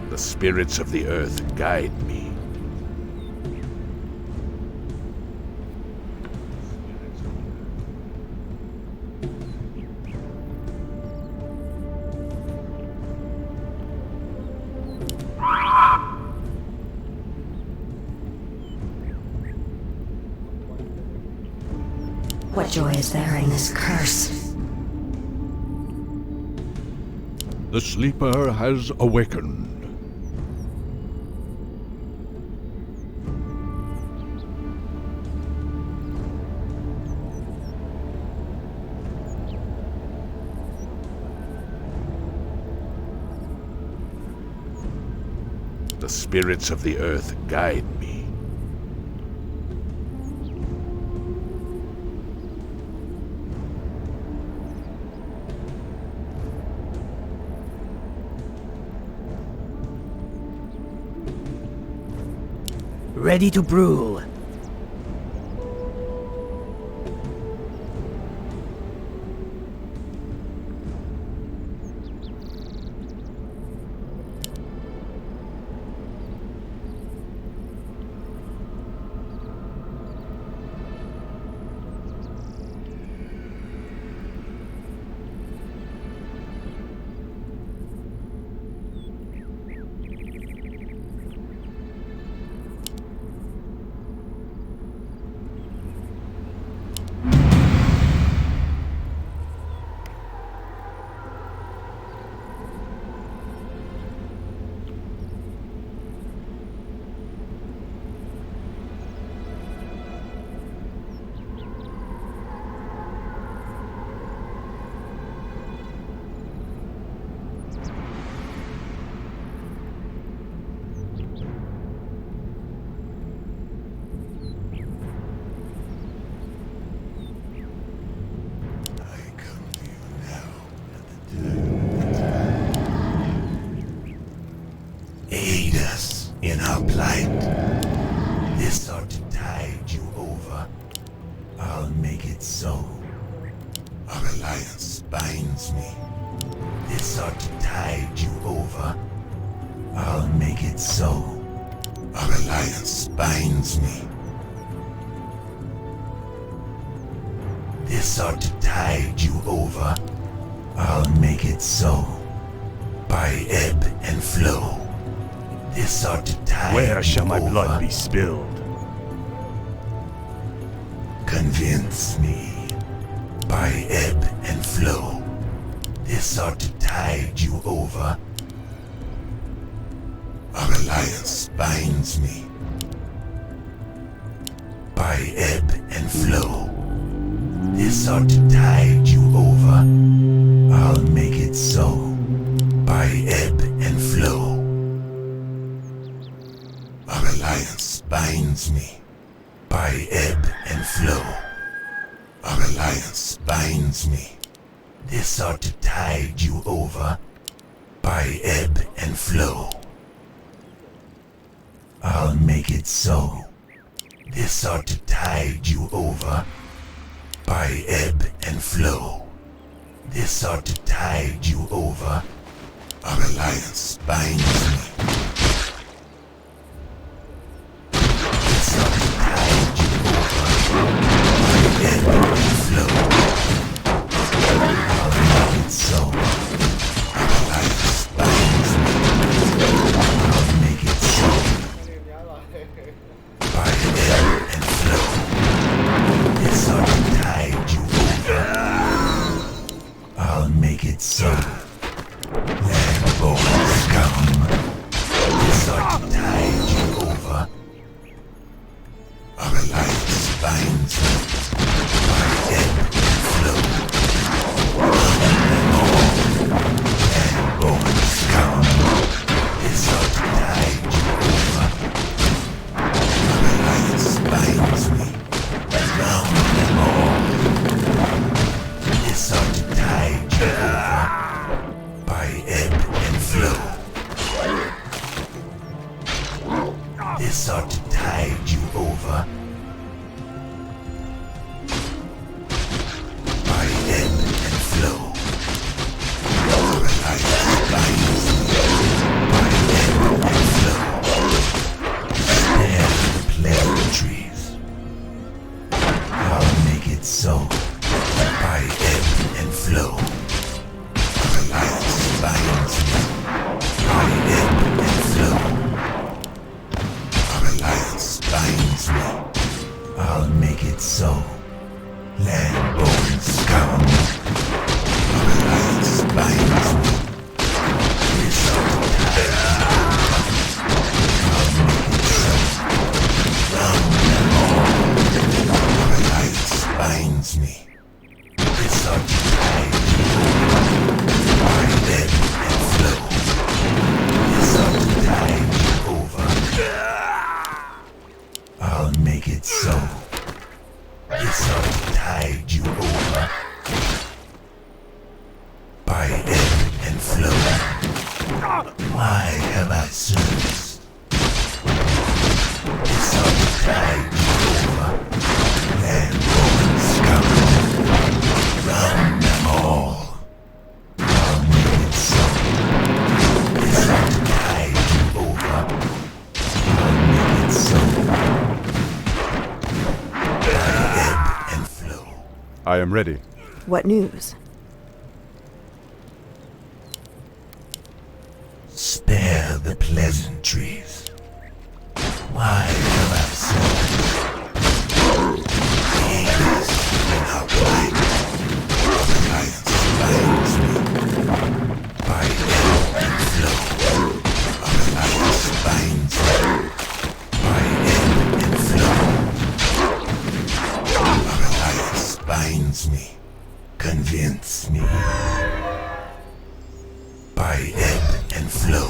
The spirits of the earth guide me. What joy is there in this curse? The sleeper has awakened. The spirits of the earth guide me. Ready to brew. Aid us in our plight. This ought to tide you over. I'll make it so. Our alliance binds me. This ought to tide you over. I'll make it so. Our alliance binds me. This ought to tide you over. I'll make it so. By ebb and flow. This ought to tide Where shall you my over. blood be spilled? Convince me. By ebb and flow. This ought to tide you over. Our alliance binds me. By ebb and flow. This ought to tide you over. I'll make it so. By ebb and flow. Our alliance binds me. By ebb and flow. Our alliance binds me. This ought to tide you over. By ebb and flow. I'll make it so. This ought to tide you over. By ebb and flow. This ought to tide you over. Our alliance binds me. This ought to tide you over. By ebb and flow. I'll make it so. Our alliance binds me. I'll make it so. By ebb and flow. This ought to tide you over. I'll make it so. Landborns come. This ought to tide you over. Our alliance binds me. By ebb and flow. Landborns come. This ought to tide you over. Our alliance binds me. Round them all. This ought to tide you over. By ebb and flow. This ought to tide you over. By ebb and flow. Our alliance binds me. By ebb Why have I serviced? This ought to tide you over. Then Roman scum. Drown them all. I'll make it so. This ought to tide you over. I'll make it so. By ebb and flow. I am ready. What news? Spare the pleasantries. Why have I said Eagles in our plight? The lion spines me. By ebb and flow. The lion spines me. By ebb and flow. The lion spines me. Convince me. By ebb and flow.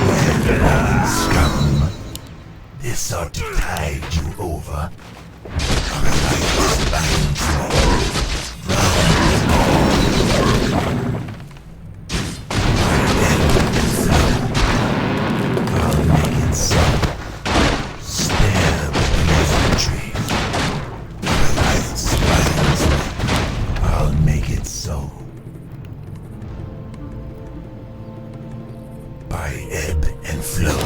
When the Roman scum, this ought to tide you over. Our alliance binds me. Round them all. By ebb and flow. I'll make it so. Spare the pleasantries. Our alliance binds me. I'll make it so. By ebb and flow.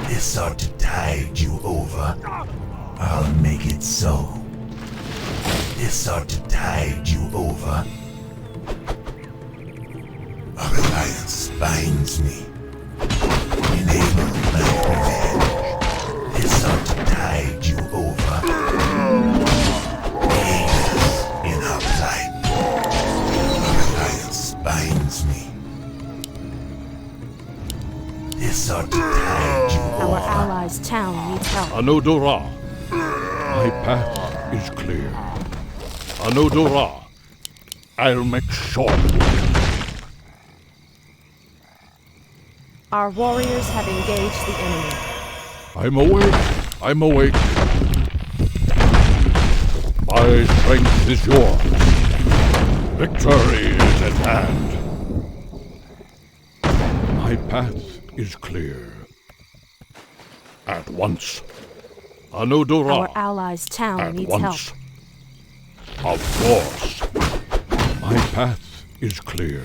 This ought to tide you over. I'll make it so. This ought to tide you over. Our alliance binds me. Enable my revenge. This ought to tide you over. Aid us in our plight. Our alliance binds me. This ought to tide you Our over. allies' town needs help. Anodora, my path is clear. Anodora, I'll make short. Our warriors have engaged the enemy. I'm awake, I'm awake. My strength is yours. Victory is at hand. My path is clear. At once. Anodora. Our allies' town At needs once. help. Of course. My path is clear.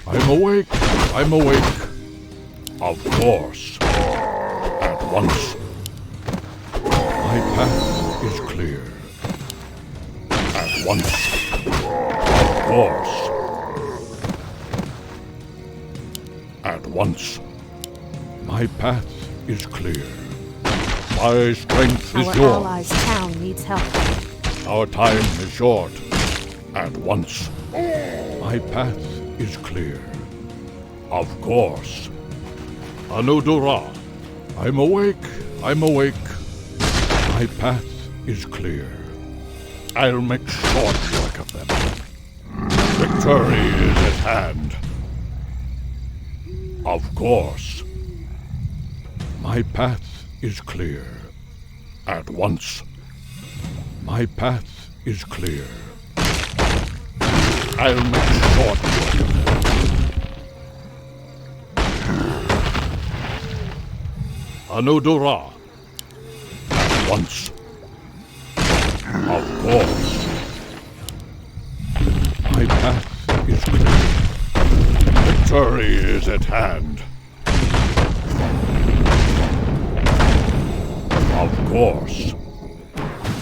I'm awake. I'm awake. Of course. At once. My path is clear. At once. Of course. At once. My path is clear. My strength is Our yours. allies' town needs help. Our time is short. At once. My path is clear. Of course. Anodora. I'm awake. I'm awake. My path is clear. I'll make short work of them. Victory is at hand. Of course. My path is clear. At once. My path is clear. I'll make short work of them. Anodora. At once. Of course. My path is clear. Victory is at hand. Of course.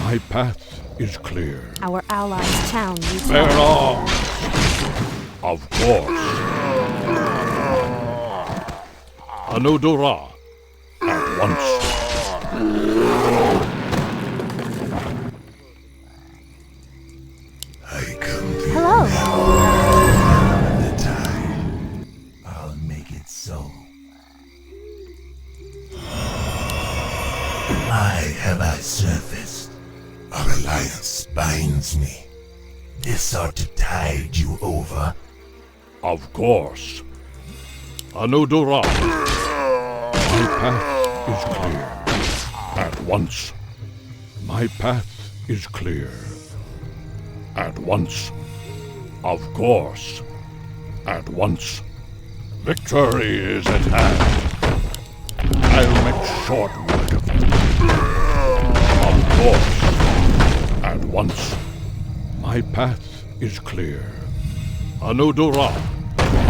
My path is clear. Our allies' town needs Bear help. arms. Of course. Anodora. At once. I come to Hello. the time. I'll make it so. Why have I surfaced? Our alliance binds me. This ought to tide you over. Of course. Anodora. My path is clear. At once. My path is clear. At once. Of course. At once. Victory is at hand. I'll make short work of it. Of course. At once. My path is clear. Anudura.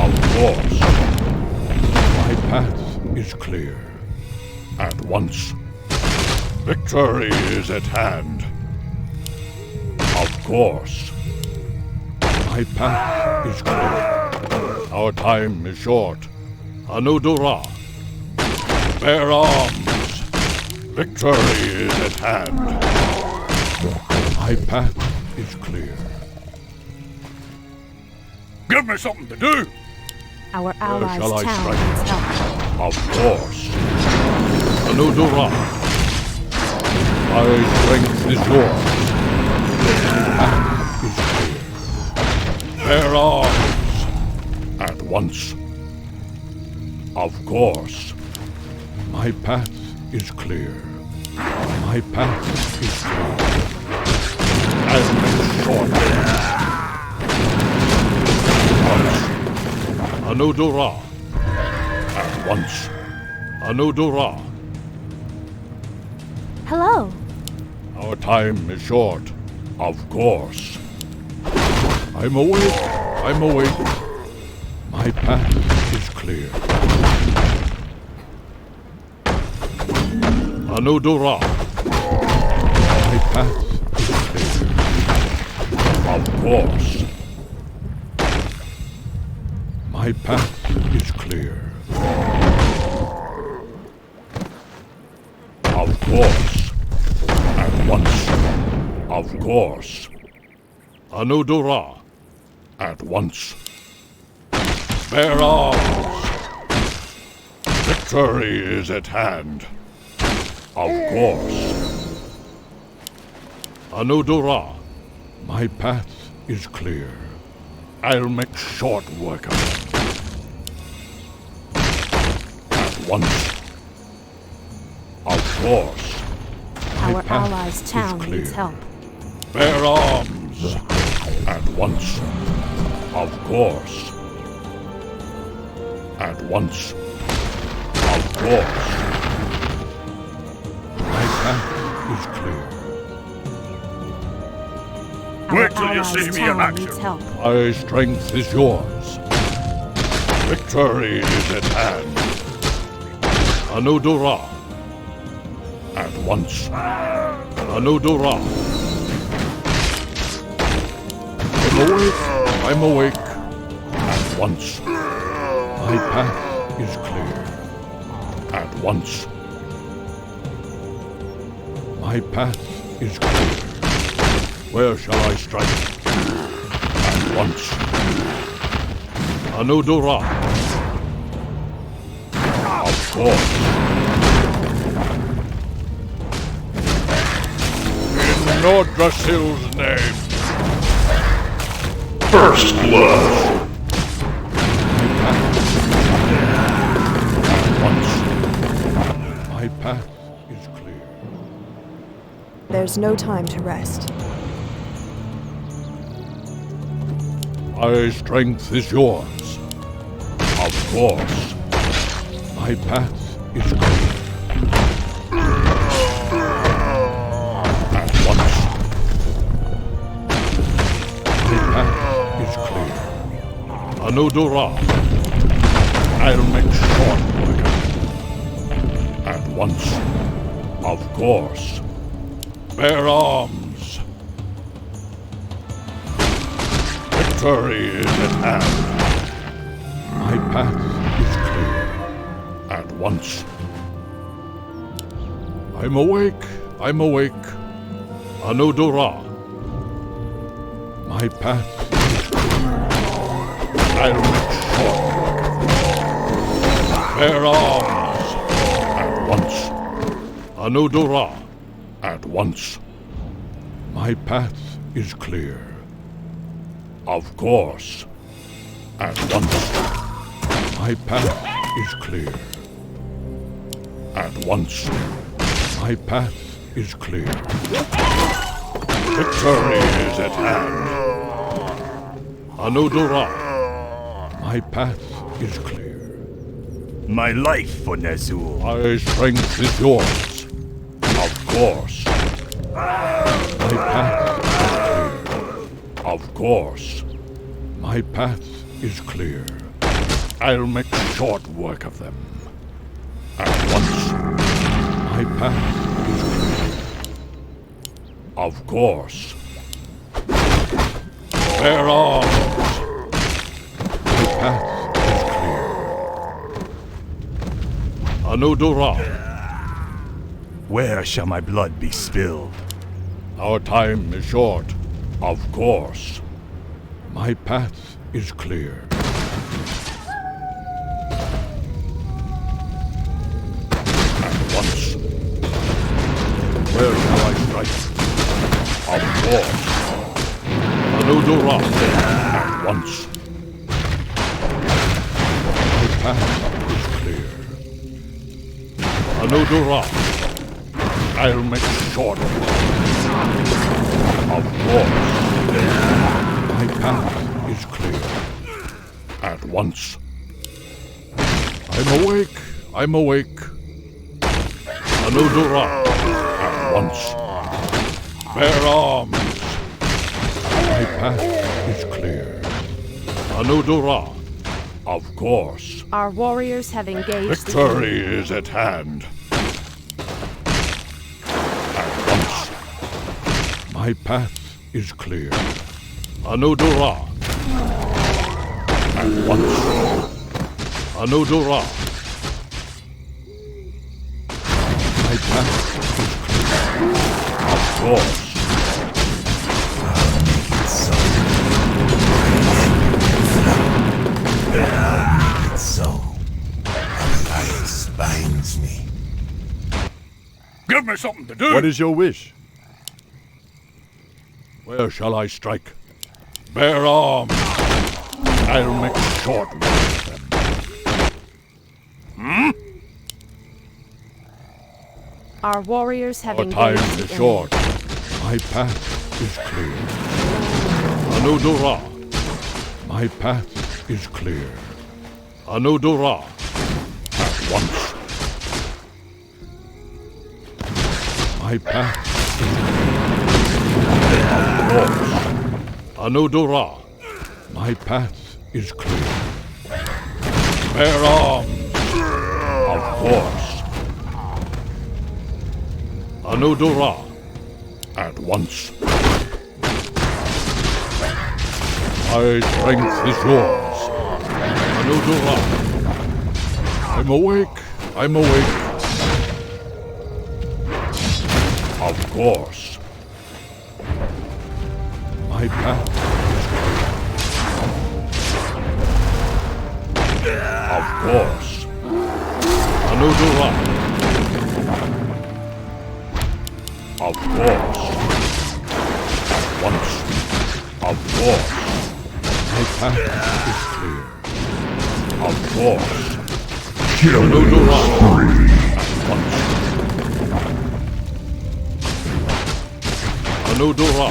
Of course. My path is clear. At once. Victory is at hand. Of course. My path is clear. Our time is short. Anudura. Bear arms. Victory is at hand. My path is clear. Give me something to do. Our Where allies' shall I town strike? needs help. Of course. Anudura. My strength is yours. My path is clear. Bear arms. At once. Of course. My path is clear. My path is clear. I'll make short Anudura. At once. Anudura. Hello. Our time is short. Of course. I'm awake. I'm awake. My path is clear. Anudura. My path is clear. Of course. My path is clear. Of course. At once. Of course. Anudura. At once. Bear arms. Victory is at hand. Of course. Anudura. My path is clear. I'll make short work of it. At once. Of course. Our path allies' is town clear. needs help. Bear arms. At once. Of course. At once. Of course. My path is clear. Our Wait till you see allies' me in town action. needs help. My strength is yours. Victory is at hand. Anudura. At once. Anudura. I'm awake. I'm awake. At once. My path is clear. At once. My path is clear. Where shall I strike? At once. Anudura. Of course. In Nordrasil's name. First blood. At once. My path is clear. There's no time to rest. My strength is yours. Of course. My path is clear. At once. My path is clear. Anudura. I'll make short work of it. At once. Of course. Bear arms. Victory is at hand. My path is clear. At once. I'm awake. I'm awake. Anudura. My path is clear. I'll make short work of it. Bear arms. At once. Anudura. At once. My path is clear. Of course. At once. My path is clear. At once. My path is clear. Victory is at hand. Anudura. My path is clear. My life for Nazul. My strength is yours. Of course. My path is clear. Of course. My path is clear. I'll make short work of them. At once. My path is clear. Of course. Bear arms. My path is clear. Anudura. Where shall my blood be spilled? Our time is short. Of course. My path is clear. At once. Where shall I strike? Of course. Anudura. At once. My path is clear. Anudura. I'll make short. Of course. My path is clear. At once. I'm awake. I'm awake. Anudura. At once. Bear arms. My path is clear. Anudura. Of course. Our warriors have engaged the Victory is at hand. At once. My path is clear. Anudura. At once. Anudura. My path is clear. Of course. So. So. Alliance binds me. Give me something to do. What is your wish? Where shall I strike? Bear arms. I'll make short work of them. Our warriors have Our engaged time the is enemy. short. My path is clear. Anudura. My path is clear. Anudura. At once. My path is clear. Of course. Anudura. My path is clear. Bear arms. Of course. Anudura. At once. My strength is yours. Anudura. I'm awake. I'm awake. Of course. My path is clear. Of course. Anudura. Of course. At once. Of course. My path is clear. Of course. Anudura. At once. Anudura.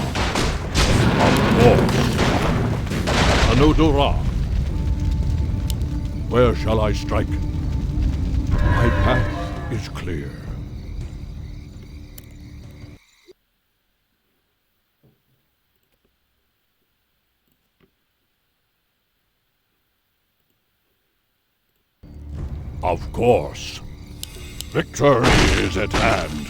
Of course. Anudura. Where shall I strike? My path is clear. Of course. Victory is at hand.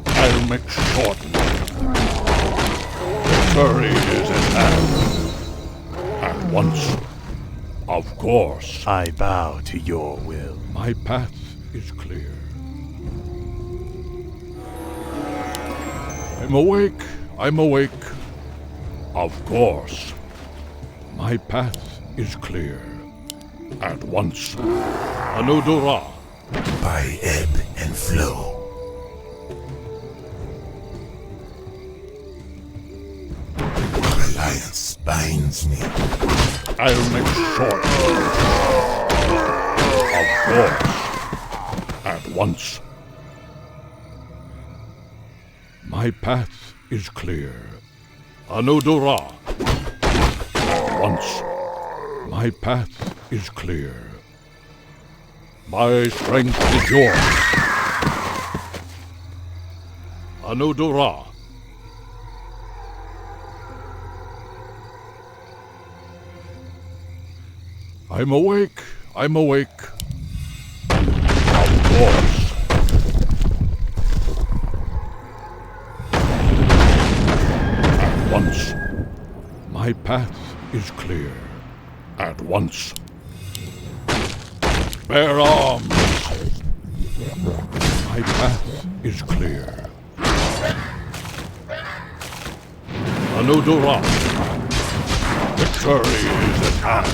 I'll make short work of them. Victory is at hand. At once. Of course. I bow to your will. My path is clear. I'm awake. I'm awake. Of course. My path is clear. At once. Anudura. By ebb and flow. Our alliance binds me. I'll make short work. Of course. At once. My path is clear. Anudura. At once. My path is clear. My strength is yours. Anudura. I'm awake. I'm awake. Of course. At once. My path is clear. At once. Bear arms. My path is clear. Anudura. Victory is at hand.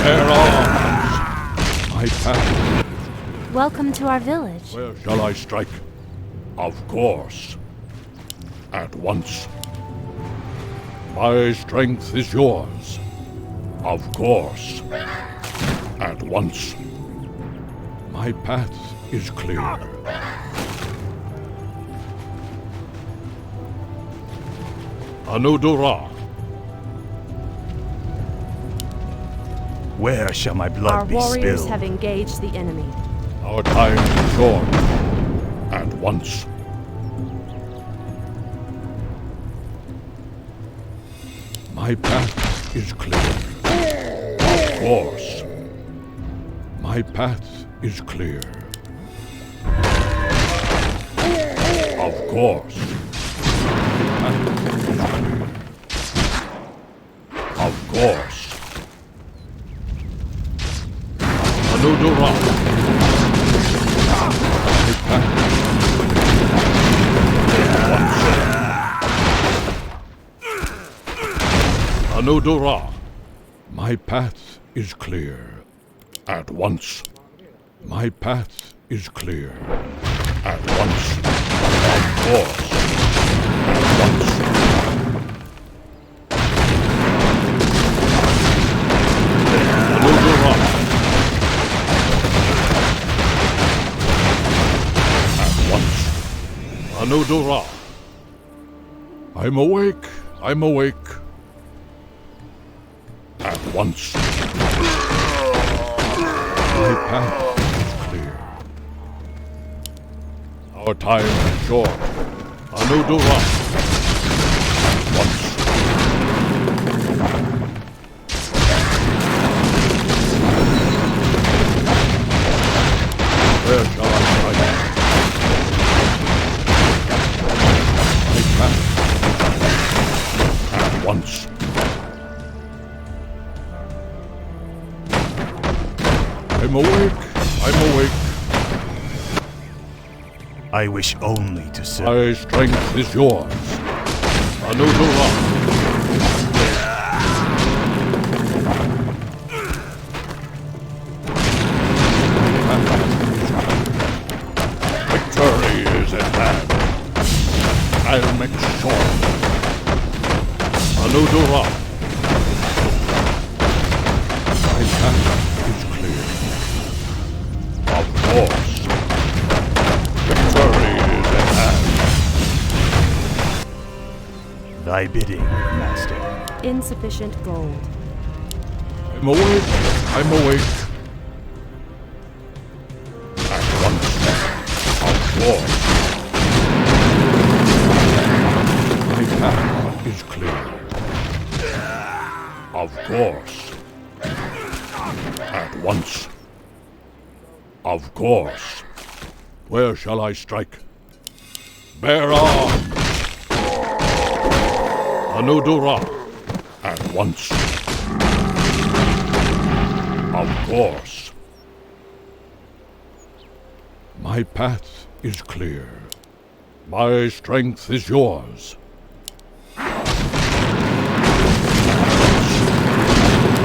Bear arms. My path. Welcome to our village. Where shall I strike? Of course. At once. My strength is yours. Of course. At once. My path is clear. Anudura. Where shall my blood Our be warriors spilled? have engaged the enemy. Our time is short. At once. My path is clear. Of course. My path is clear. Of course. My path is clear. Of course. Anudura. My path Anudura. My path is clear. At once. My path is clear. At once. Of course. At once. Anudura. At once. Anudura. I'm awake. I'm awake. At once. My path is clear. Our time is short. Anudura. At once. Where shall I strike? My path. At once. I'm awake. I'm awake. I wish only to serve. My strength is yours. Anudura. Victory is at hand. I'll make short. Anudura. My path is clear. Of course. Victory is at hand. Thy bidding, master. Insufficient gold. I'm awake. I'm awake. At once. Of course. My path is clear. Of course. At once. Of course. Where shall I strike? Bear arms! Anudura. At once. Of course. My path is clear. My strength is yours.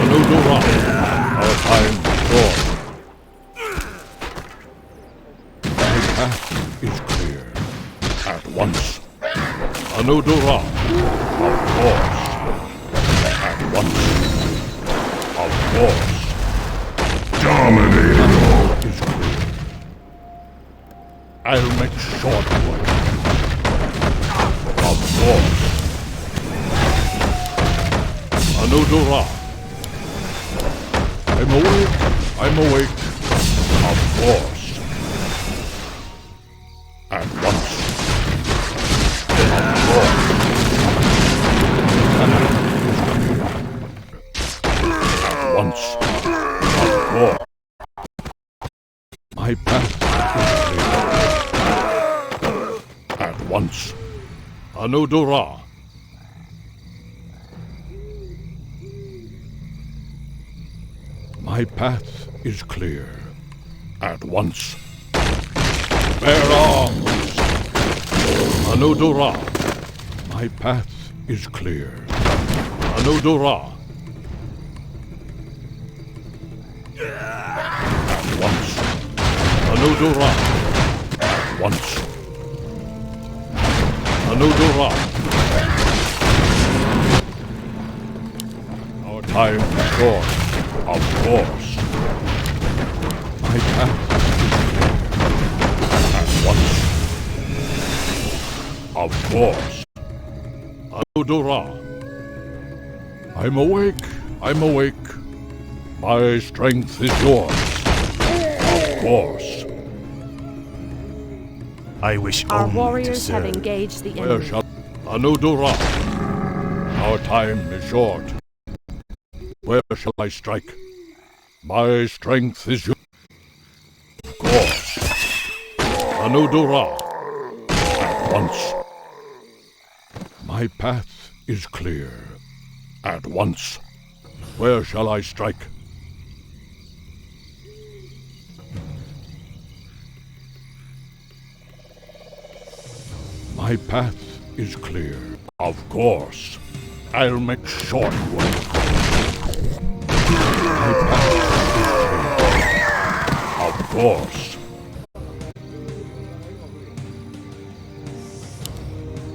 Anudura. Our time is short. My path is clear. At once. Anudura. Of course. At once. Of course. Dominating. Is clear. I'll make short work. Of course. Anudura. I'm awake. I'm awake. Of course. At once. Of course. At once. Of course. My path is clear. At once. Anudura. My path is clear. At once. Bear arms! Anudura. My path is clear. Anudura. At once. Anudura. At once. Anudura. Our time is short. Of course. My path is clear. At once. Of course. Anudura. I'm awake. I'm awake. My strength is yours. Of course. I wish Our only to warriors have serve. engaged the Where enemy. shall Anudura? Our time is short. Where shall I strike? My strength is yours. Of course. Anudura. At once. My path is clear. At once. Where shall I strike? My path is clear. Of course. I'll make short work. My path is clear. Of course.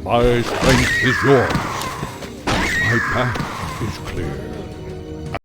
My strength is yours. My path is clear.